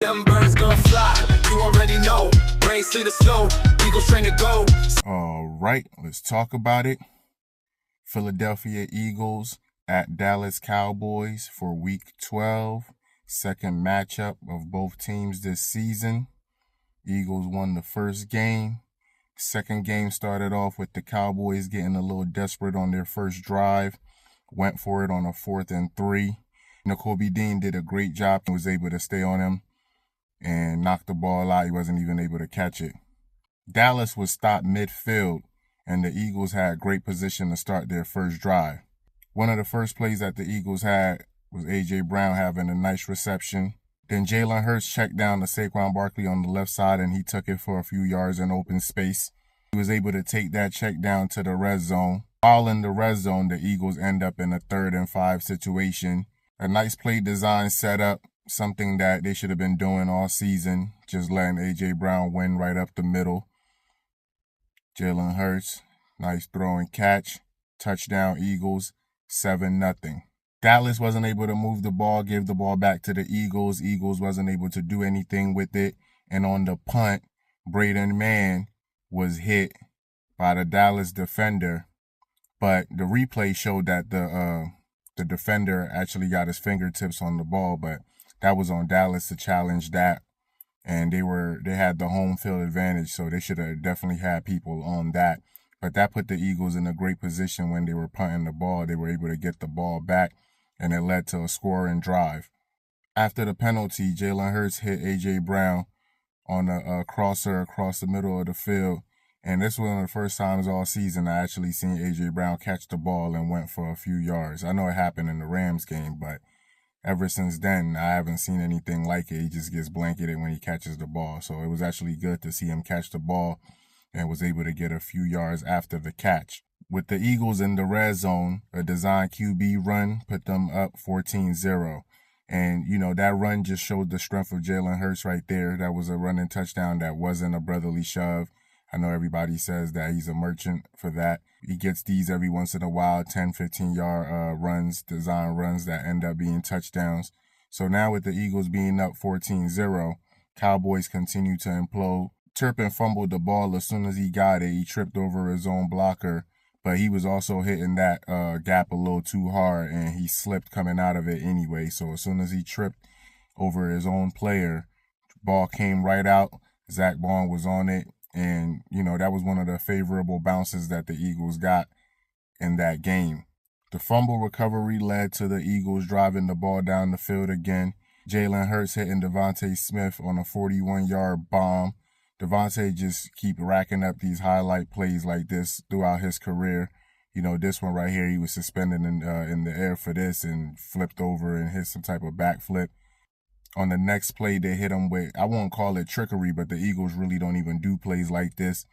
Them birds gonna fly, you already know. Rain, sleet, or snow, Eagles train to go. All right, let's talk about it. Philadelphia Eagles at Dallas Cowboys for Week 12. Second matchup of both teams this season. Eagles won the first game. Second game started off with the Cowboys getting a little desperate on their first drive. Went for it on a 4th and 3. Nakobe Dean did a great job and was able to stay on him and knock the ball out. He wasn't even able to catch it. Dallas was stopped midfield, and the Eagles had great position to start their first drive. One of the first plays that the Eagles had was A.J. Brown having a nice reception. Then Jalen Hurts checked down to Saquon Barkley on the left side, and he took it for a few yards in open space. He was able to take that check down to the red zone. While in the red zone, the Eagles end up in a 3rd and 5 situation. A nice play design set up, something that they should have been doing all season, just letting A.J. Brown win right up the middle. Jalen Hurts, nice throw and catch. Touchdown Eagles, 7-0. Dallas wasn't able to move the ball, give the ball back to the Eagles. Eagles wasn't able to do anything with it. And on the punt, Braden Mann was hit by the Dallas defender. But the replay showed that the defender actually got his fingertips on the ball, but that was on Dallas to challenge that. And they had the home field advantage, so they should have definitely had people on that. But that put the Eagles in a great position when they were punting the ball. They were able to get the ball back, and it led to a scoring drive. After the penalty, Jalen Hurts hit A.J. Brown on a crosser across the middle of the field. And this was one of the first times all season I actually seen A.J. Brown catch the ball and went for a few yards. I know it happened in the Rams game, but ever since then, I haven't seen anything like it. He just gets blanketed when he catches the ball. So it was actually good to see him catch the ball and was able to get a few yards after the catch. With the Eagles in the red zone, a design QB run put them up 14-0. And, that run just showed the strength of Jalen Hurts right there. That was a running touchdown that wasn't a brotherly shove. I know everybody says that he's a merchant for that. He gets these every once in a while, 10, 15-yard runs, design runs that end up being touchdowns. So now with the Eagles being up 14-0, Cowboys continue to implode. Turpin fumbled the ball as soon as he got it. He tripped over his own blocker, but he was also hitting that gap a little too hard, and he slipped coming out of it anyway. So as soon as he tripped over his own player, ball came right out. Zach Bond was on it. And, that was one of the favorable bounces that the Eagles got in that game. The fumble recovery led to the Eagles driving the ball down the field again. Jalen Hurts hitting Devontae Smith on a 41-yard bomb. Devontae just keep racking up these highlight plays like this throughout his career. This one right here, he was suspended in the air for this and flipped over and hit some type of backflip. On the next play, they hit him with, I won't call it trickery, but the Eagles really don't even do plays like this.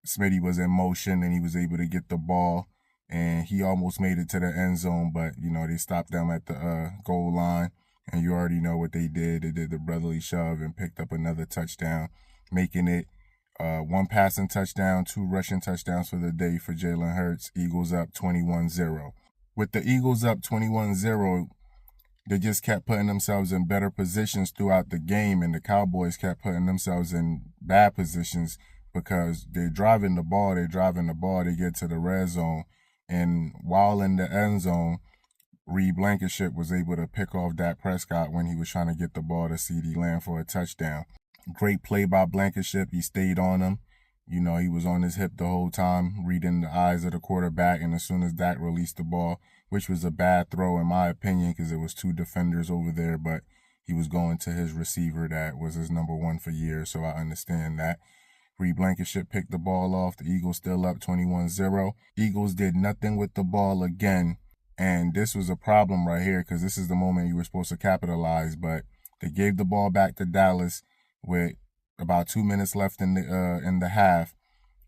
Smitty was in motion, and he was able to get the ball, and he almost made it to the end zone, but, they stopped them at the goal line, and you already know what they did. They did the brotherly shove and picked up another touchdown, making it 1 passing touchdown, 2 rushing touchdowns for the day for Jalen Hurts. Eagles up 21-0. With the Eagles up 21-0, they just kept putting themselves in better positions throughout the game, and the Cowboys kept putting themselves in bad positions because they're driving the ball, they get to the red zone, and while in the end zone, Reed Blankenship was able to pick off Dak Prescott when he was trying to get the ball to CeeDee Lamb for a touchdown. Great play by Blankenship. He stayed on him. He was on his hip the whole time, reading the eyes of the quarterback, and as soon as Dak released the ball, which was a bad throw in my opinion because it was 2 defenders over there, but he was going to his receiver that was his number 1 for years, so I understand that. Reed Blankenship picked the ball off. The Eagles still up 21-0. Eagles did nothing with the ball again, and this was a problem right here because this is the moment you were supposed to capitalize, but they gave the ball back to Dallas with about 2 minutes left in the half,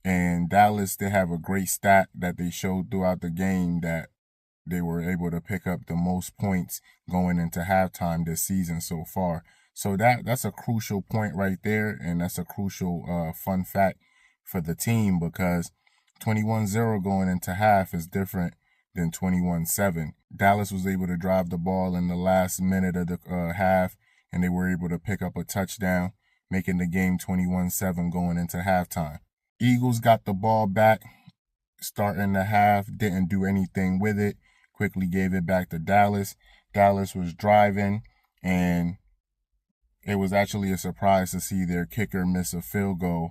and Dallas, they have a great stat that they showed throughout the game that they were able to pick up the most points going into halftime this season so far. So that's a crucial point right there, and that's a crucial fun fact for the team because 21-0 going into half is different than 21-7. Dallas was able to drive the ball in the last minute of the half and they were able to pick up a touchdown, making the game 21-7 going into halftime. Eagles got the ball back, starting the half, didn't do anything with it, quickly gave it back to Dallas. Dallas was driving, and it was actually a surprise to see their kicker miss a field goal.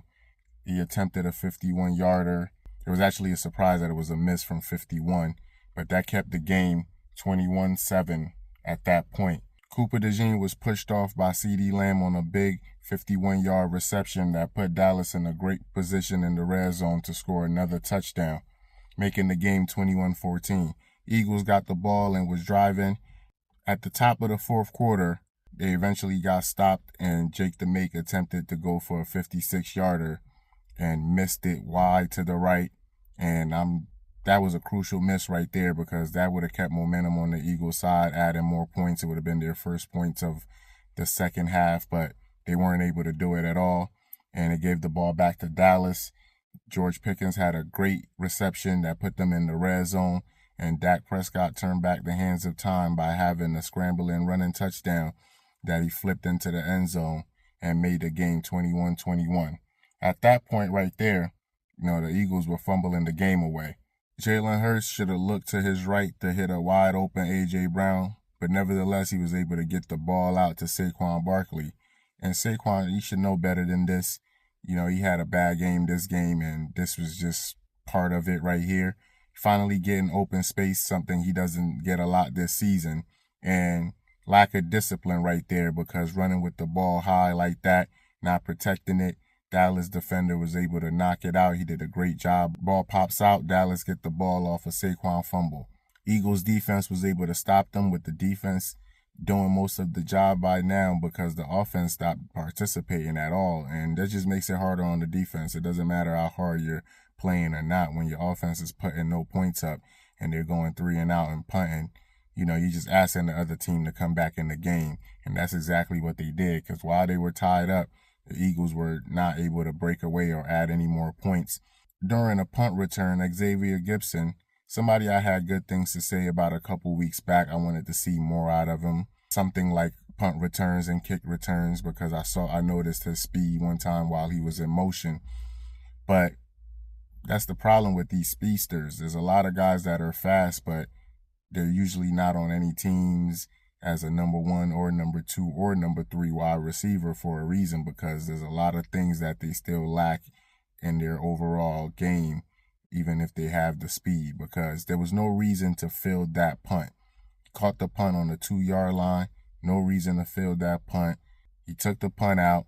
He attempted a 51-yarder. It was actually a surprise that it was a miss from 51, but that kept the game 21-7 at that point. Cooper DeJean was pushed off by CeeDee Lamb on a big 51-yard reception that put Dallas in a great position in the red zone to score another touchdown, making the game 21-14. Eagles got the ball and was driving. At the top of the fourth quarter, they eventually got stopped, and Jake the Make attempted to go for a 56-yarder and missed it wide to the right. And that was a crucial miss right there, because that would have kept momentum on the Eagles side, adding more points. It would have been their first points of the second half, but they weren't able to do it at all, and it gave the ball back to Dallas. George Pickens had a great reception that put them in the red zone, and Dak Prescott turned back the hands of time by having a scrambling running touchdown that he flipped into the end zone and made the game 21-21. At that point right there, the Eagles were fumbling the game away. Jalen Hurts should have looked to his right to hit a wide open A.J. Brown, but nevertheless, he was able to get the ball out to Saquon Barkley. And Saquon, he should know better than this. He had a bad game this game, and this was just part of it right here. Finally getting open space, something he doesn't get a lot this season, and lack of discipline right there, because running with the ball high like that, not protecting it, Dallas defender was able to knock it out. He did a great job. Ball pops out. Dallas get the ball off a Saquon fumble. Eagles defense was able to stop them, with the defense doing most of the job by now, because the offense stopped participating at all. And that just makes it harder on the defense. It doesn't matter how hard you're playing or not. When your offense is putting no points up and they're going 3 and out and punting, you're just asking the other team to come back in the game. And that's exactly what they did, because while they were tied up, the Eagles were not able to break away or add any more points. During a punt return, Xavier Gipson, somebody I had good things to say about a couple weeks back, I wanted to see more out of him. Something like punt returns and kick returns, because I noticed his speed one time while he was in motion. But that's the problem with these speedsters. There's a lot of guys that are fast, but they're usually not on any teams as a number 1 or number 2 or number 3 wide receiver for a reason, because there's a lot of things that they still lack in their overall game, even if they have the speed, because there was no reason to field that punt. Caught the punt on the 2-yard line, no reason to field that punt. He took the punt out,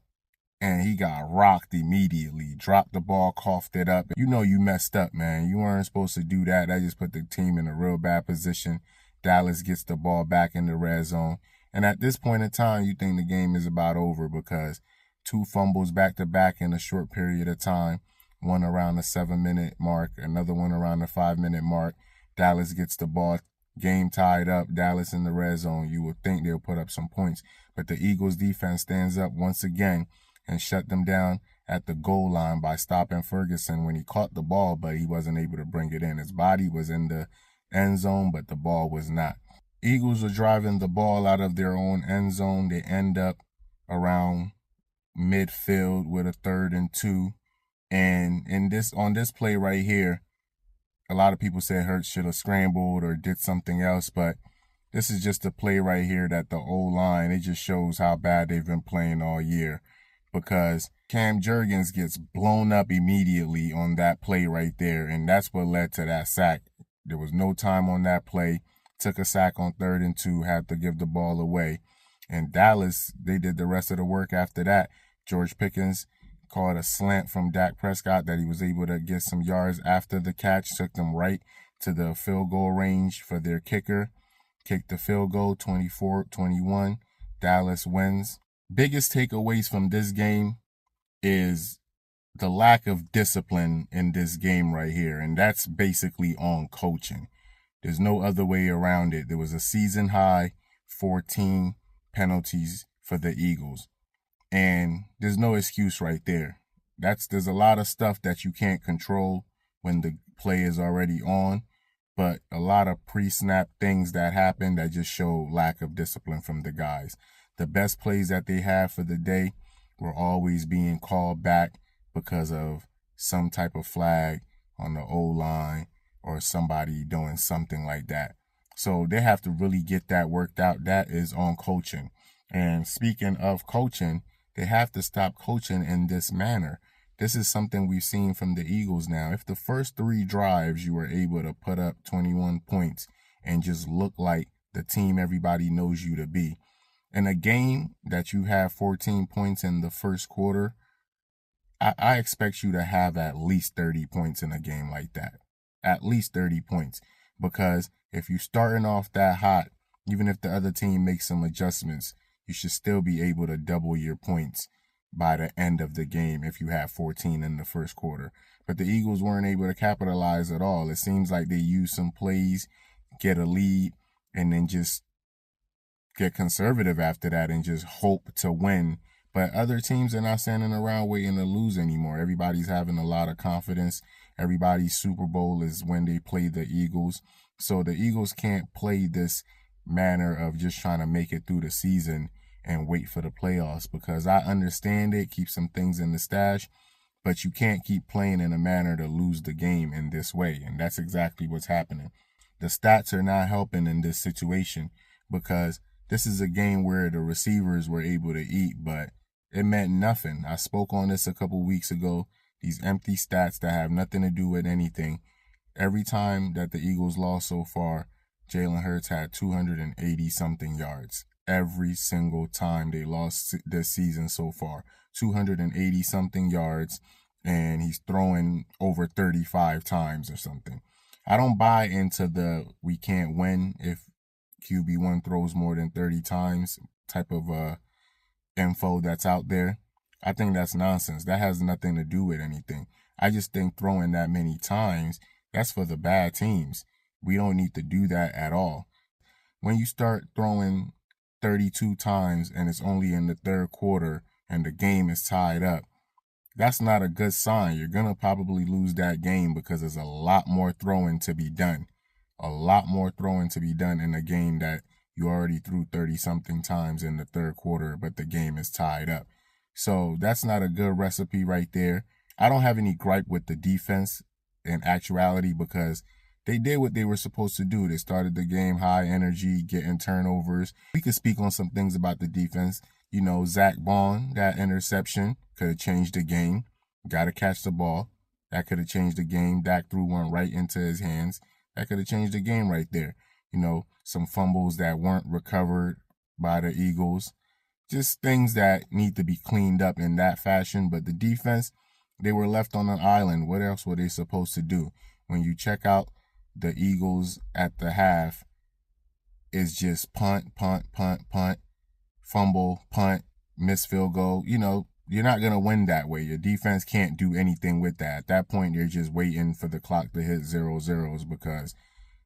and he got rocked immediately. Dropped the ball, coughed it up. You messed up, man. You weren't supposed to do that. That just put the team in a real bad position. Dallas gets the ball back in the red zone. And at this point in time, you think the game is about over, because 2 fumbles back-to-back in a short period of time, one around the 7-minute mark, another one around the 5-minute mark. Dallas gets the ball, game tied up, Dallas in the red zone. You would think they'll put up some points. But the Eagles defense stands up once again and shut them down at the goal line by stopping Ferguson when he caught the ball, but he wasn't able to bring it in. His body was in the end zone, but the ball was not. Eagles are driving the ball out of their own end zone. They end up around midfield with a 3rd and 2. And on this play right here, a lot of people said Hurts should have scrambled or did something else, but this is just a play right here that the O-line, it just shows how bad they've been playing all year, because Cam Jurgens gets blown up immediately on that play right there, and that's what led to that sack. There was no time on that play. Took a sack on 3rd and 2, had to give the ball away. And Dallas, they did the rest of the work after that. George Pickens caught a slant from Dak Prescott that he was able to get some yards after the catch, took them right to the field goal range for their kicker. Kicked the field goal, 24-21. Dallas wins. Biggest takeaways from this game is the lack of discipline in this game right here, and that's basically on coaching. There's no other way around it. There was a season high 14 penalties for the Eagles, and there's no excuse right there. There's a lot of stuff that you can't control when the play is already on, but a lot of pre-snap things that happen that just show lack of discipline from the guys. The best plays that they had for the day were always being called back because of some type of flag on the O-line or somebody doing something like that. So they have to really get that worked out. That is on coaching. And speaking of coaching, they have to stop coaching in this manner. This is something we've seen from the Eagles now. If the first 3 drives you were able to put up 21 points and just look like the team everybody knows you to be, in a game that you have 14 points in the first quarter, I expect you to have at least 30 points in a game like that. At least 30 points. Because if you're starting off that hot, even if the other team makes some adjustments, you should still be able to double your points by the end of the game if you have 14 in the first quarter. But the Eagles weren't able to capitalize at all. It seems like they used some plays, get a lead, and then just get conservative after that and just hope to win. But other teams are not standing around waiting to lose anymore. Everybody's having a lot of confidence. Everybody's Super Bowl is when they play the Eagles. So the Eagles can't play this manner of just trying to make it through the season and wait for the playoffs, because I understand it, keep some things in the stash, but you can't keep playing in a manner to lose the game in this way. And that's exactly what's happening. The stats are not helping in this situation, because this is a game where the receivers were able to eat, but it meant nothing. I spoke on this a couple weeks ago. These empty stats that have nothing to do with anything. Every time that the Eagles lost so far, Jalen Hurts had 280-something yards. Every single time they lost this season so far. 280-something yards, and he's throwing over 35 times or something. I don't buy into the we can't win if QB1 throws more than 30 times type of info that's out there. I think that's nonsense. That has nothing to do with anything. I just think throwing that many times, that's for the bad teams. We don't need to do that at all. When you start throwing 32 times and it's only in the third quarter and the game is tied up, that's not a good sign. You're going to probably lose that game because there's a lot more throwing to be done. A lot more throwing to be done in a game that you already threw 30-something times in the third quarter, but the game is tied up. So that's not a good recipe right there. I don't have any gripe with the defense in actuality, because they did what they were supposed to do. They started the game high energy, getting turnovers. We could speak on some things about the defense. You know, Zach Bond, that interception could have changed the game. Got to catch the ball. That could have changed the game. Dak threw one right into his hands. That could have changed the game right there. You know, some fumbles that weren't recovered by the Eagles. Just things that need to be cleaned up in that fashion. But the defense, they were left on an island. What else were they supposed to do? When you check out the Eagles at the half, it's just punt, punt, punt, punt, fumble, punt, miss field goal. You know, you're not going to win that way. Your defense can't do anything with that. At that point, they're just waiting for the clock to hit 0-0s, because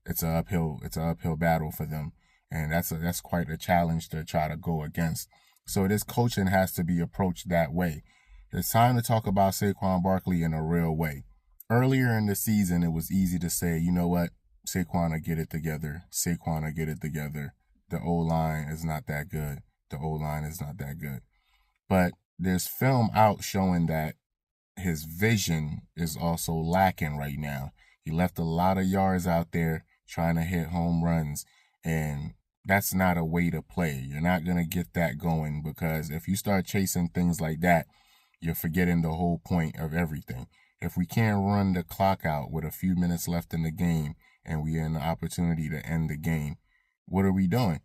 it's an uphill battle for them. And that's quite a challenge to try to go against. So this coaching has to be approached that way. It's time to talk about Saquon Barkley in a real way. Earlier in the season, it was easy to say, you know what, Saquon will get it together. Saquon will get it together. The O-line is not that good. The O-line is not that good. But there's film out showing that his vision is also lacking right now. He left a lot of yards out there trying to hit home runs, and that's not a way to play. You're not going to get that going, because if you start chasing things like that, you're forgetting the whole point of everything. If we can't run the clock out with a few minutes left in the game and we have an opportunity to end the game, what are we doing?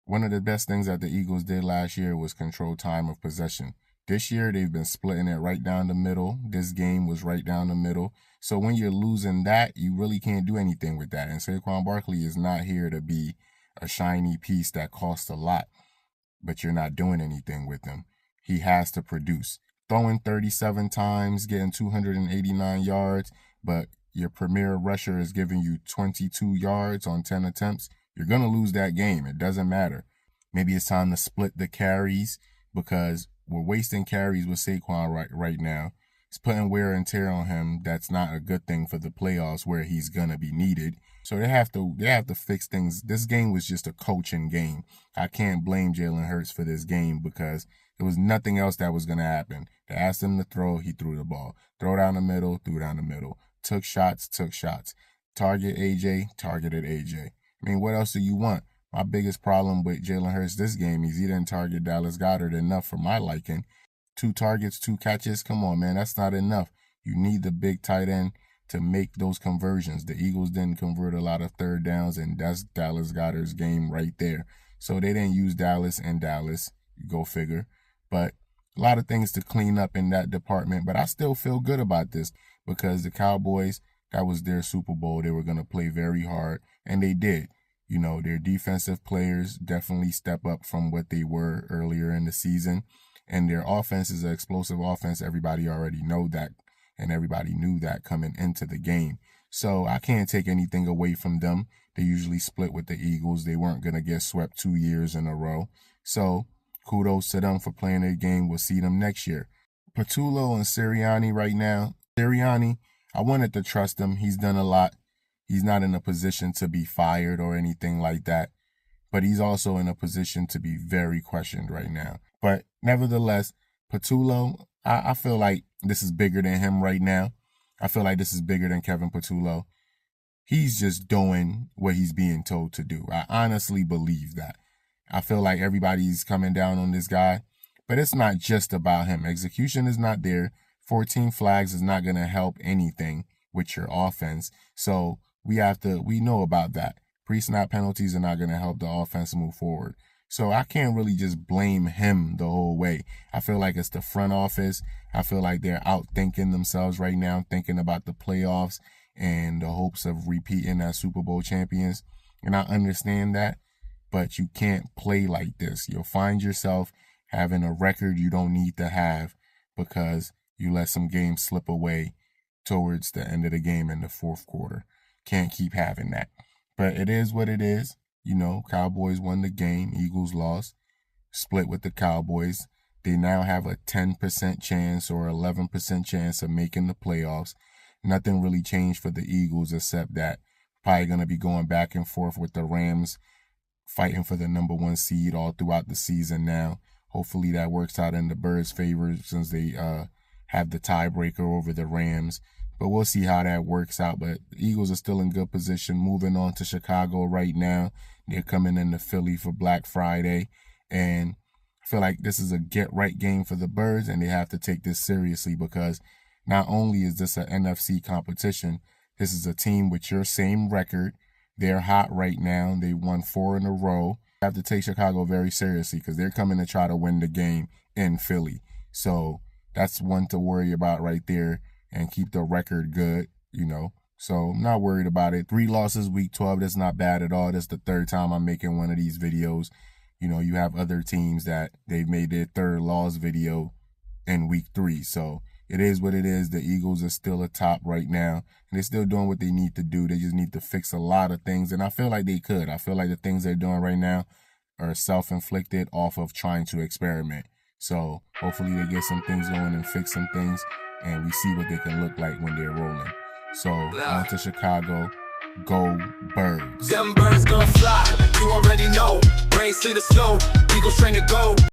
One of the best things that the Eagles did last year was control time of possession. This year, they've been splitting it right down the middle. This game was right down the middle. So when you're losing that, you really can't do anything with that. And Saquon Barkley is not here to be a shiny piece that costs a lot, but you're not doing anything with him. He has to produce. Throwing 37 times, getting 289 yards, but your premier rusher is giving you 22 yards on 10 attempts, you're going to lose that game. It doesn't matter. Maybe it's time to split the carries, because we're wasting carries with Saquon right now. It's putting wear and tear on him. That's not a good thing for the playoffs where he's gonna be needed. So they have to fix things. This game was just a coaching game. I can't blame Jalen Hurts for this game because there was nothing else that was gonna happen. They asked him to throw, he threw the ball. Throw down the middle, threw down the middle. Took shots, took shots. Target AJ, targeted AJ. I mean, what else do you want? My biggest problem with Jalen Hurts this game is he didn't target Dallas Goedert enough for my liking. 2 targets, 2 catches. Come on, man. That's not enough. You need the big tight end to make those conversions. The Eagles didn't convert a lot of third downs, and that's Dallas Goedert's game right there. So they didn't use Dallas and Dallas. You go figure. But a lot of things to clean up in that department. But I still feel good about this because the Cowboys, that was their Super Bowl. They were going to play very hard, and they did. You know, their defensive players definitely step up from what they were earlier in the season. And their offense is an explosive offense. Everybody already know that, and everybody knew that coming into the game. So I can't take anything away from them. They usually split with the Eagles. They weren't going to get swept 2 years in a row. So kudos to them for playing their game. We'll see them next year. Patullo and Sirianni right now. Sirianni, I wanted to trust him. He's done a lot. He's not in a position to be fired or anything like that. But he's also in a position to be very questioned right now. But nevertheless, Patullo, I feel like this is bigger than him right now. I feel like this is bigger than Kevin Patullo. He's just doing what he's being told to do. I honestly believe that. I feel like everybody's coming down on this guy. But it's not just about him. Execution is not there. 14 flags is not going to help anything with your offense. So we know about that. Pre-snap penalties are not going to help the offense move forward. So I can't really just blame him the whole way. I feel like it's the front office. I feel like they're outthinking themselves right now, thinking about the playoffs and the hopes of repeating as Super Bowl champions. And I understand that, but you can't play like this. You'll find yourself having a record you don't need to have because you let some games slip away towards the end of the game in the fourth quarter. Can't keep having that. But it is what it is. You know, Cowboys won the game. Eagles lost. Split with the Cowboys. They now have a 10% chance or 11% chance of making the playoffs. Nothing really changed for the Eagles except that probably going to be going back and forth with the Rams fighting for the number 1 seed all throughout the season now. Hopefully that works out in the Birds' favor since they have the tiebreaker over the Rams. But we'll see how that works out. But the Eagles are still in good position. Moving on to Chicago right now. They're coming into Philly for Black Friday. And I feel like this is a get-right game for the Birds, and they have to take this seriously because not only is this an NFC competition, this is a team with your same record. They're hot right now. They won 4 in a row. You have to take Chicago very seriously because they're coming to try to win the game in Philly. So that's one to worry about right there and keep the record good, you know. So I'm not worried about it. 3 losses, week 12, that's not bad at all. That's the 3rd time I'm making one of these videos. You know, you have other teams that they've made their 3rd loss video in week 3. So it is what it is. The Eagles are still atop right now. And they're still doing what they need to do. They just need to fix a lot of things. And I feel like they could. I feel like the things they're doing right now are self-inflicted off of trying to experiment. So hopefully they get some things going and fix some things. And we see what they can look like when they're rolling. So on to Chicago. Go Birds. Them birds gonna fly, you already know. Rain, sleet, or snow, Eagles train to go.